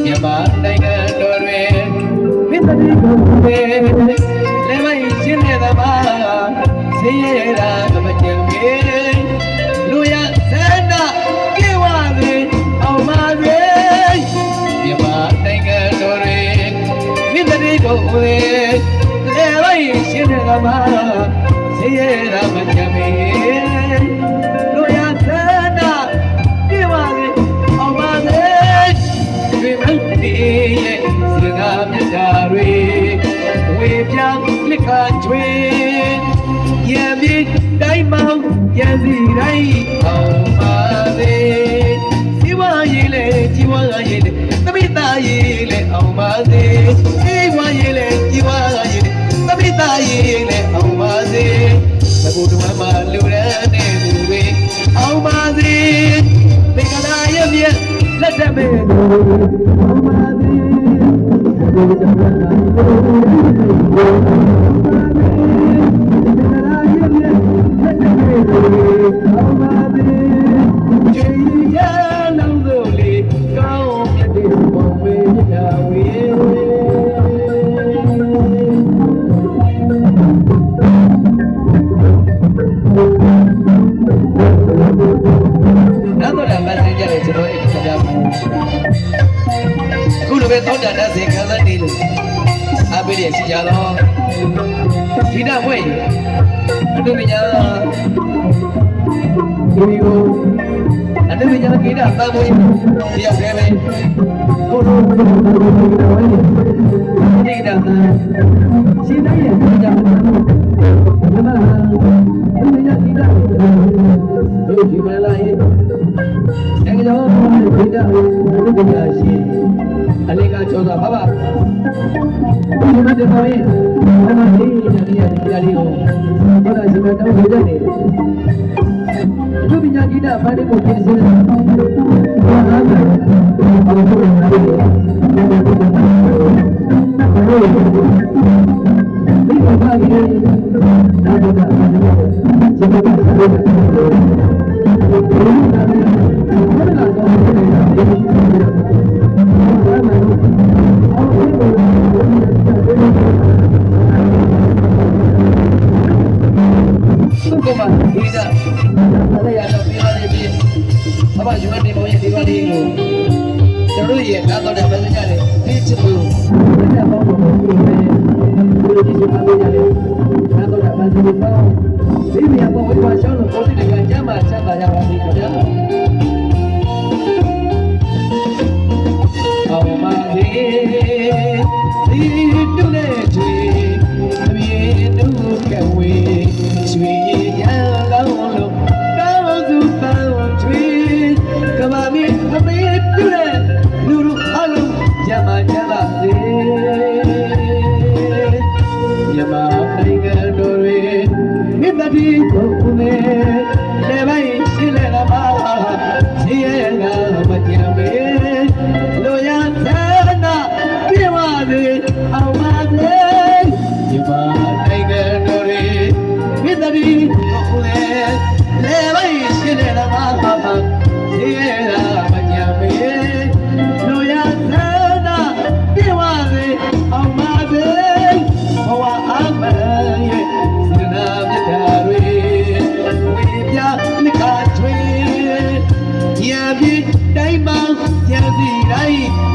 မြန်မာနိုင်ငံတော်တွင်မိတ္တိကိုပဲလေမိုင်းရှင်းတဲ့မှာဆင်းရဲတာမကြံမေလူရဆန္ဒပြေဝသည်အောင်ပါစေမြန်မာနိုင်ငံတော်တွင်မိတ္တိကိုပဲလေမိုင်းရှင်းတဲ့မှာဆင်းရဲတာမကြံမေလူရဆန္ဒပြေဝသည်အောင်ပါစေဒီမတီးရဲ့စကားမြတ်တာတွေဝေပြောင်းလက်ခါကျွေးရပြီတိုင်းမောင်ရစီတိုင်းအောင်ပါစေစီဝါရေးလေជីဝါရေးလေသမိသားရေးလေအောင်ပါစေစီဝါရေးလေជីဝါရေးလေသမိသားရေးလေအောင်ပါစေသဘုဒ္ဓမလူရတဲ့သူတွေအောင်ပါစေသင်္ကလာရဲ့မြတ်လက်ထမဲ့အောင်ပါစေဘုရားအောင်ပါစေကျေရလုံးစုံလေးကောင်းမြတ်တဲ့ဘုံဝေးမြတ်ဝေးနောက်တော့မဆင်ကြတယ်ကျွန်တော်အဲ့ဒါအခုလိုပဲသောတာတဆေခံစားနေလို့အားပေးရရှိကြတော့ဒီနာဝဲ့အတုပညာဒီကိုအတုပညာကိတာသာမွေးတယောက်တည်းပဲကိုလိုဒီကတာရှင်းတိုင်းရဲ့ကြောင့်ဒီမှာအတုပညာကိတာတို့ဒီမလာရဲ့အဲကြောင့်ကိတာအတုပညာရှိအလေးကကျော်တာပါပါဒီမှာတတော်ရဲ့ဘာမှလေးနေရတဲ့တရားလေးကိုဘာသာရှင်တော်ဝေတဲ့နေသူပညာကိတာဘာလေးကိုပြင်ဆင်တယ်ဘာသာပြန်ဘာလို့လဲဒီဘာကြီးဒါတော့ဒါစိတ်ကကိုမဒီကလည်းရတော့ပြရတယ်ပြီအဘယူမနေမောရဲ့ဒီပါလေးကိုကျွန်တော်ရဲ့နားတော်တဲ့မစကြတယ်ဒီချစ်လို့တဲ့ဘောင်းကိုပြီးတယ်ဘုရားကြီးကပြောရတယ်နားတော်တဲ့မစကြတော့ဒီမြတ်ဘောဝိပါရှောင်းလို့ပေါ်တဲ့ကကျမ်းမှာဆက်ပါရပါလိမ့်ခင်ဗျာအောင်ပါစေဒီတုနဲ့ချွေအမြေတုကဝေချွေရလောင်းလို့ကောင်းစုပန်းချွေကဘာမီအမေပြုတဲ့လူလူအလုံးရမကြပါစေမြမနိုင်ငံတော်တွေမိတ္တိကိုနေလေပိုင်းရှိလေလာပါရှိရနာမကြံမေလူရသနာပြေဝစေအောင်ပါစေမြမနိုင်ငံတော်တွေမိတ္တိကိုနေလေပိုင်းရှိလေလာပါရှိရနာမကြံမေလူရသနာပြေဝစေအောင်ပါစေဘဝအမရဲ့စနာမြတ်တွေဝေပြလက်ခါချွေရပြီတိုင်းမောင်ရစီတိုင်း